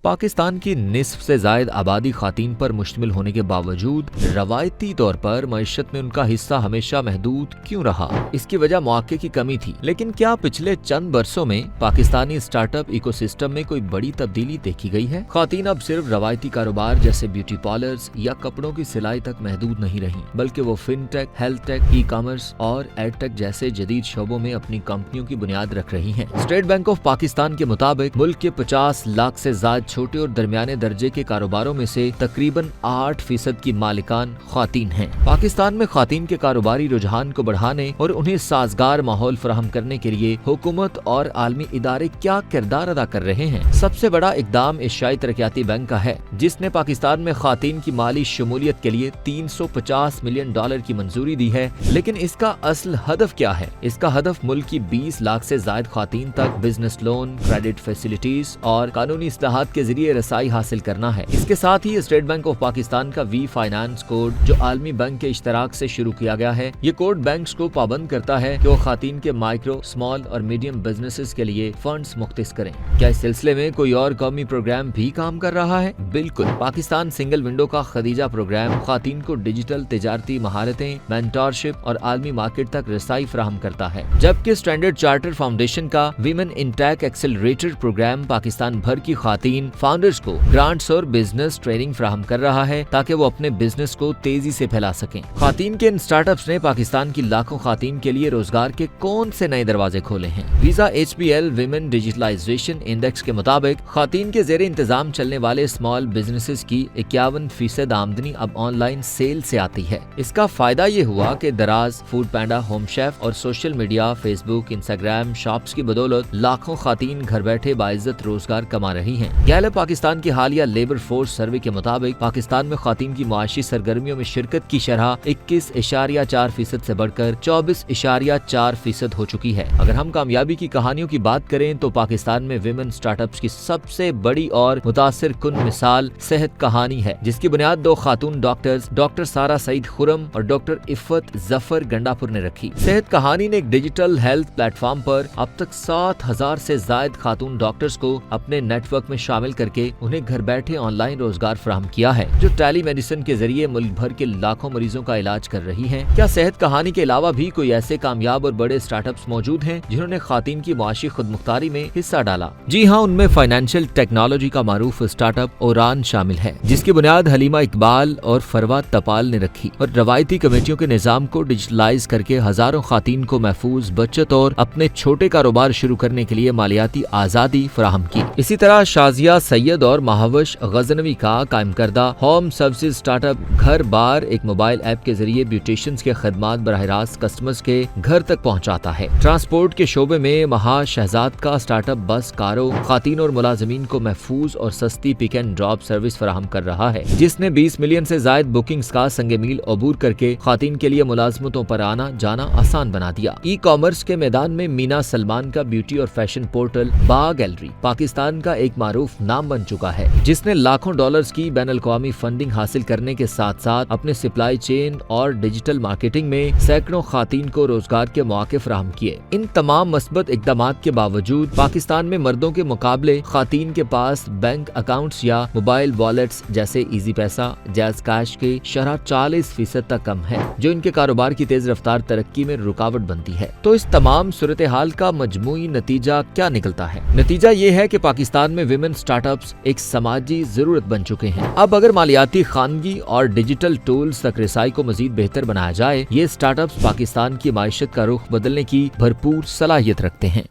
पाकिस्तान की निस्फ से जायद आबादी खातीन पर मुश्तमिल होने के बावजूद रवायती तौर पर मईशत में उनका हिस्सा हमेशा महदूद क्यों रहा? इसकी वजह मौके की कमी थी, लेकिन क्या पिछले चंद बरसों में पाकिस्तानी स्टार्टअप इकोसिस्टम में कोई बड़ी तब्दीली देखी गई है? खातीन अब सिर्फ रवायती कारोबार जैसे ब्यूटी पार्लर्स या कपड़ों की सिलाई तक महदूद नहीं रही, बल्कि वो fintech, health take, e commerce और एडटेक जैसे जदीद शोबों में अपनी कंपनियों की बुनियाद रख रही हैं। स्टेट बैंक ऑफ पाकिस्तान के मुताबिक मुल्क के 50 लाख से ज्यादा छोटे और दरमियाने दर्जे के कारोबारों में से तकरीबन 8% की मालिकान खातीन हैं। पाकिस्तान में खातीन के कारोबारी रुझान को बढ़ाने और उन्हें साजगार माहौल फराहम करने के लिए हुकूमत और आलमी इदारे क्या किरदार अदा कर रहे हैं? सबसे बड़ा इकदाम एशियाई तरक्याती बैंक का है, जिसने पाकिस्तान में खातीन की माली शमूलियत के लिए $350 मिलियन की मंजूरी दी है। लेकिन इसका असल हदफ क्या है? इसका हदफ मुल्क की 20 लाख से ज्यादा खातीन तक बिजनेस लोन, क्रेडिट फैसिलिटीज और कानूनी इस्लाहात के जरिए रसाई हासिल करना है। इसके साथ ही स्टेट बैंक ऑफ पाकिस्तान का वी फाइनेंस कोड, जो आलमी बैंक के इश्तराक से शुरू किया गया है, ये कोड बैंक्स को पाबंद करता है कि वो खातीन के माइक्रो, स्मॉल और मीडियम बिजनेसेस के लिए फंड्स मुख्तस करें। क्या इस सिलसिले में कोई और कौमी प्रोग्राम भी काम कर रहा है? बिल्कुल, पाकिस्तान सिंगल विंडो का खदीजा प्रोग्राम खातीन को डिजिटल तिजारती महारतें, मेंटरशिप और आलमी मार्केट तक रसाई फराहम करता है, जबकि स्टैंडर्ड चार्टर फाउंडेशन का women in tech accelerator program Pakistan भर की खातीन फाउंडर्स को ग्रांट्स और बिजनेस ट्रेनिंग फराहम कर रहा है ताकि वो अपने बिजनेस को तेजी से फैला सकें। खातीन के इन स्टार्टअप्स ने पाकिस्तान की लाखों खातीन के लिए रोजगार के कौन से नए दरवाजे खोले हैं? Visa HBL women digitalization index के मुताबिक खातीन के जेर इंतजाम चलने वाले स्मॉल बिजनेसेस की 51% आमदनी अब ऑनलाइन सेल से आती है। इसका फायदा ये हुआ कि दराज, फूड पैंडा, होम शेफ और social media, Facebook, Instagram shops की बदौलत लाखों खातीन घर बैठे बाइज्जत रोजगार कमा रही हैं। गैलप पाकिस्तान की हालिया लेबर फोर्स सर्वे के मुताबिक पाकिस्तान में खातीन की मुआशी सरगर्मियों में शिरकत की शरह 21.4% से बढ़कर 24.4% हो चुकी है। अगर हम कामयाबी की कहानियों की बात करें तो पाकिस्तान में विमेन स्टार्टअप्स की सबसे बड़ी और मुतासिर कुन मिसाल सेहत कहानी है, जिसकी बुनियाद 2 खातून डॉक्टर्स डॉक्टर सारा सईद खुरम और डॉक्टर इफ़त जफर गंडापुर ने रखी। सेहत कहानी ने एक डिजिटल हेल्थ प्लेटफॉर्म पर अब तक 7,000 से ज्यादा खातून डॉक्टर्स को अपने नेटवर्क में शामिल करके उन्हें घर बैठे ऑनलाइन रोजगार फराहम किया है, जो टेली मेडिसिन के जरिए मुल्क भर के लाखों मरीजों का इलाज कर रही हैं। क्या सेहत कहानी के अलावा भी कोई ऐसे कामयाब और बड़े स्टार्टअप्स मौजूद हैं जिन्होंने खातीन की मुआशी खुदमुख्तारी में हिस्सा डाला? जी हाँ, उनमें फाइनेंशियल टेक्नोलॉजी का मारूफ स्टार्टअप ओरान शामिल है, जिसकी बुनियाद हलीमा इकबाल और फरवा तपाल ने रखी और रवायती कमेटियों के निजाम को डिजिटलाइज करके हजारों खातीन को महफूज बचत और अपने छोटे कारोबार शुरू करने के लिए मालियाती आजादी फराहम की। इसी तरह शाजिया सैयद और महावश गजनवी का कायम करदा होम सर्विसेज स्टार्टअप घर बार एक मोबाइल ऐप के जरिए ब्यूटिशियंस के खदमात बराह रास्त कस्टमर्स के घर तक पहुंचाता है। ट्रांसपोर्ट के शोबे में महा शहजाद का स्टार्टअप बस कारों, खातीन और मुलाजिमीन को महफूज और सस्ती पिक एंड ड्रॉप सर्विस फराहम कर रहा है, जिसने 20 मिलियन से ज्यादा बुकिंग्स का संगे मील अबूर करके खातीन के लिए मुलाजमतों पर आना जाना आसान बना दिया। ई कॉमर्स के मैदान में मीना सलमान का ब्यूटी और फैशन पोर्टल बा गैलरी पाकिस्तान का एक मारूफ नाम बन चुका है, जिसने लाखों डॉलर्स की बैनुल-अक़वामी फंडिंग हासिल करने के साथ साथ अपने सप्लाई चेन और डिजिटल मार्केटिंग में सैकड़ों खातीन को रोजगार के मौके फराहम किए। इन तमाम मस्बत इक़दामात के बावजूद पाकिस्तान में मर्दों के मुकाबले खातीन के पास बैंक अकाउंट्स या मोबाइल वॉलेट्स जैसे इजी पैसा, जैज कैश के शरह 40% तक कम है, जो इनके कारोबार की तेज रफ्तार तरक्की में रुकावट बनती है। तो इस तमाम सूरत हाल का मजमूई नतीजा क्या निकलता है? नतीजा ये है कि पाकिस्तान में विमेन स्टार्टअप्स एक समाजी जरूरत बन चुके हैं। अब अगर मालियाती खानगी और डिजिटल टूल्स तक रसाई को मजीद बेहतर बनाया जाए, ये स्टार्टअप्स पाकिस्तान की माइशत का रुख बदलने की भरपूर सलाहियत रखते हैं।